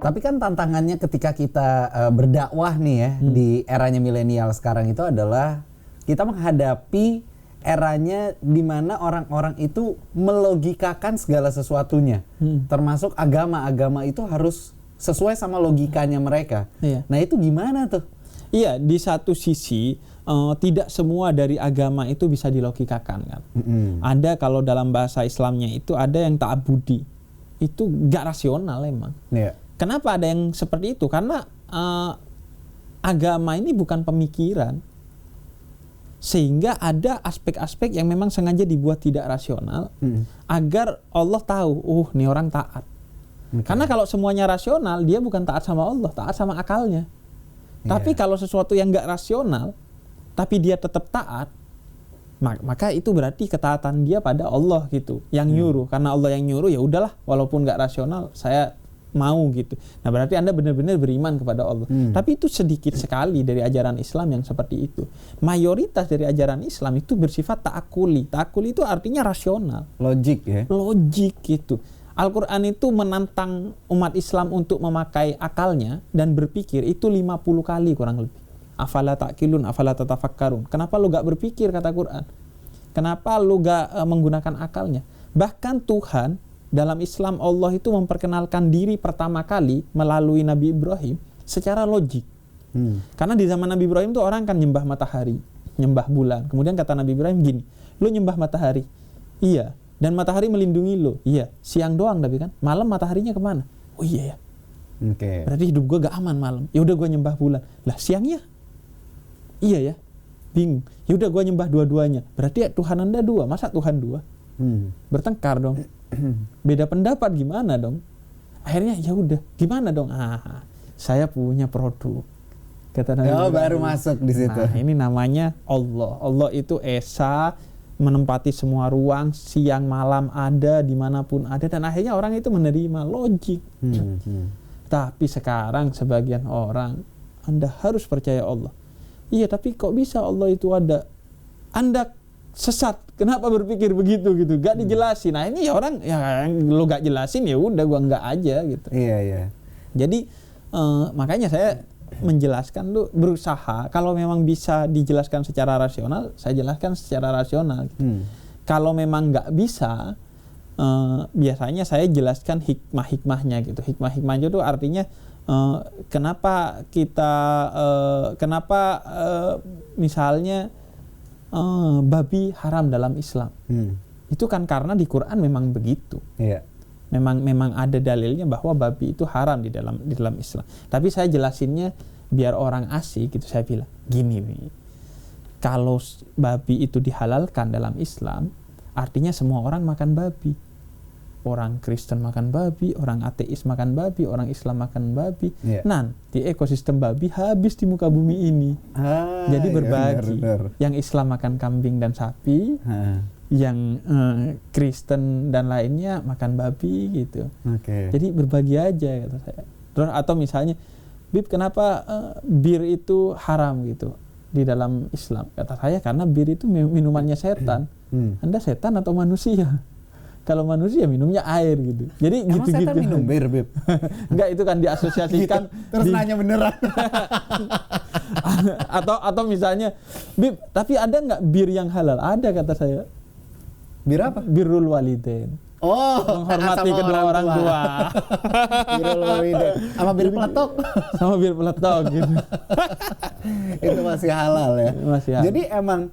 Tapi kan tantangannya ketika kita berdakwah nih ya di eranya milenial sekarang itu adalah kita menghadapi eranya di mana orang-orang itu melogikakan segala sesuatunya. Termasuk agama-agama itu harus sesuai sama logikanya mereka. Iya. Nah itu gimana tuh? Iya, di satu sisi tidak semua dari agama itu bisa dilogikakan kan. Ada kalau dalam bahasa Islamnya itu ada yang ta'abudi. Itu gak rasional emang. Iya. Kenapa ada yang seperti itu? Karena agama ini bukan pemikiran. Sehingga ada aspek-aspek yang memang sengaja dibuat tidak rasional agar Allah tahu, nih orang taat. Karena kalau semuanya rasional, dia bukan taat sama Allah, taat sama akalnya. Tapi kalau sesuatu yang gak rasional, tapi dia tetap taat, maka itu berarti ketaatan dia pada Allah gitu, yang nyuruh. Karena Allah yang nyuruh, ya udahlah, walaupun gak rasional, saya mau gitu. Nah berarti Anda benar-benar beriman kepada Allah. Tapi itu sedikit sekali dari ajaran Islam yang seperti itu. Mayoritas dari ajaran Islam itu bersifat ta'akuli. Ta'akuli itu artinya rasional. Logik ya? Logik gitu. Al-Quran itu menantang umat Islam untuk memakai akalnya dan berpikir itu 50 kali kurang lebih. Afala ta'qilun, afala tatafakkarun. Kenapa lu gak berpikir, kata Quran? Kenapa lu gak menggunakan akalnya? Bahkan Tuhan dalam Islam, Allah itu memperkenalkan diri pertama kali melalui Nabi Ibrahim secara logik. Karena di zaman Nabi Ibrahim tuh orang kan nyembah matahari, nyembah bulan. Kemudian kata Nabi Ibrahim gini, lu nyembah matahari? Iya. Dan matahari melindungi lu? Iya. Siang doang tapi kan, malam mataharinya kemana? Oh iya ya. Berarti hidup gue gak aman malam. Ya udah gue nyembah bulan. Lah siangnya? Iya ya. Bingung. Ya udah gue nyembah dua-duanya. Berarti ya Tuhan Anda dua. Masa Tuhan dua? Bertengkar dong. Beda pendapat gimana dong? Akhirnya ya udah, gimana dong? Saya punya produk. Kata Nabi baru masuk di situ. Nah, ini namanya Allah. Allah itu esa, menempati semua ruang, siang malam ada, dimanapun ada, dan akhirnya orang itu menerima logik. Tapi sekarang sebagian orang, Anda harus percaya Allah. Iya, tapi kok bisa Allah itu ada? Anda sesat. Kenapa berpikir begitu gitu? Gak dijelasin. Nah ini ya orang ya lo gak jelasin ya udah gua enggak aja gitu. Iya. Jadi makanya saya menjelaskan tuh berusaha kalau memang bisa dijelaskan secara rasional, saya jelaskan secara rasional. Gitu. Kalau memang nggak bisa, biasanya saya jelaskan hikmah-hikmahnya gitu. Hikmah-hikmahnya itu artinya kenapa kita misalnya babi haram dalam Islam. Itu kan karena di Quran memang begitu. Iya. Memang ada dalilnya bahwa babi itu haram di dalam Islam. Tapi saya jelasinnya biar orang asik gitu, saya bilang gini nih. Kalau babi itu dihalalkan dalam Islam, artinya semua orang makan babi. Orang Kristen makan babi, orang ateis makan babi, orang Islam makan babi. Nanti ekosistem babi habis di muka bumi ini. Jadi berbagi. Benar. Yang Islam makan kambing dan sapi, yang Kristen dan lainnya makan babi gitu. Jadi berbagi aja kata saya. Terus atau misalnya, Bib kenapa bir itu haram gitu di dalam Islam? Kata saya karena bir itu minumannya setan. Anda setan atau manusia? Kalau manusia minumnya air gitu. Jadi emang gitu-gitu. setan minum bir, Bib? Enggak, itu kan diasosiasikan. Gitu. Terus nanya beneran. atau misalnya, Bib, tapi ada nggak bir yang halal? Ada kata saya. Bir apa? Birrul walidain. Menghormati kedua orang tua. Birrul walidain. Sama bir peletok. Sama bir peletok gitu. Itu masih halal ya. Masih halal. Jadi emang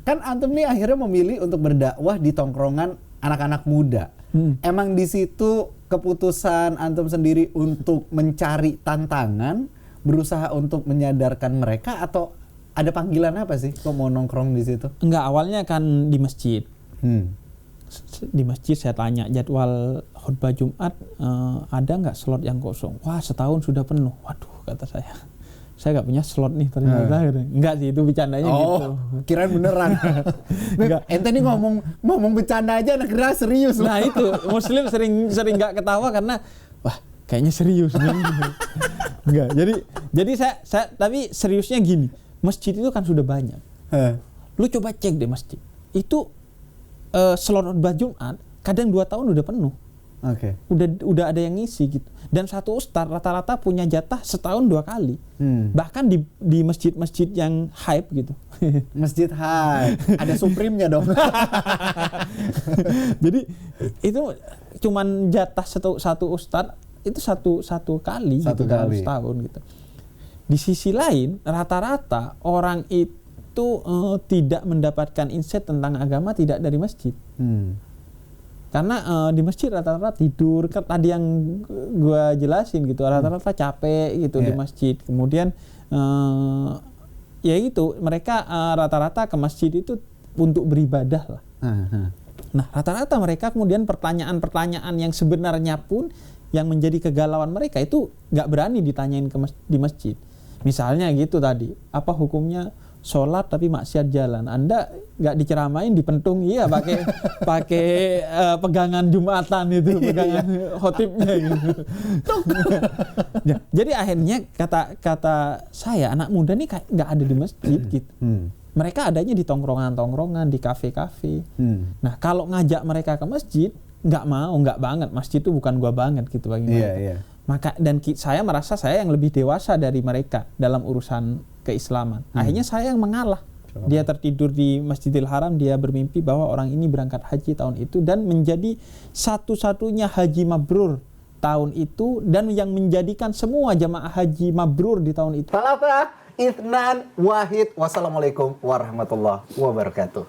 kan antum nih akhirnya memilih untuk berdakwah di tongkrongan anak-anak muda. Emang di situ keputusan antum sendiri untuk mencari tantangan, berusaha untuk menyadarkan mereka, atau ada panggilan apa sih kok mau nongkrong di situ? Enggak, awalnya kan di masjid. Di masjid saya tanya jadwal khutbah Jumat, ada nggak slot yang kosong? Wah, setahun sudah penuh. Waduh, kata saya nggak punya slot nih ternyata. Enggak sih, itu bercandanya gitu. Kirain beneran. Ente nih ngomong bercanda aja, akhirnya serius. Nah itu Muslim sering nggak ketawa karena wah kayaknya serius nih. Enggak. Jadi saya tapi seriusnya gini. Masjid itu kan sudah banyak. Lu coba cek deh masjid. Itu slot khutbah Jumat kadang 2 tahun udah penuh. Udah ada yang ngisi gitu. Dan satu ustadz rata-rata punya jatah setahun 2 kali. Bahkan di masjid-masjid yang hype gitu. Masjid hype. Ada Supreme-nya dong. Jadi itu cuman jatah satu ustadz itu satu kali gitu dalam setahun gitu. Di sisi lain rata-rata orang itu tidak mendapatkan insight tentang agama tidak dari masjid. Karena di masjid rata-rata tidur, kan tadi yang gue jelasin gitu, rata-rata capek gitu di masjid. Kemudian ya itu mereka rata-rata ke masjid itu untuk beribadah lah. Nah rata-rata mereka kemudian pertanyaan-pertanyaan yang sebenarnya pun yang menjadi kegalauan mereka itu nggak berani ditanyain di masjid. Misalnya gitu tadi, apa hukumnya sholat tapi maksiat jalan? Anda nggak diceramain, dipentung, iya pakai pegangan Jumatan itu, pegangan khotibnya gitu. Jadi akhirnya kata saya anak muda nih kayak nggak ada di masjid gitu. Mereka adanya di tongkrongan-tongkrongan, di kafe-kafe. Nah kalau ngajak mereka ke masjid nggak mau, nggak banget. Masjid itu bukan gua banget gitu bagi mereka. Maka dan saya merasa saya yang lebih dewasa dari mereka dalam urusan keislaman. Akhirnya saya yang mengalah. Dia tertidur di Masjidil Haram, dia bermimpi bahwa orang ini berangkat haji tahun itu dan menjadi satu-satunya haji mabrur tahun itu dan yang menjadikan semua jamaah haji mabrur di tahun itu. Salafah, Ithnan, Wahid. Wassalamualaikum warahmatullahi wabarakatuh.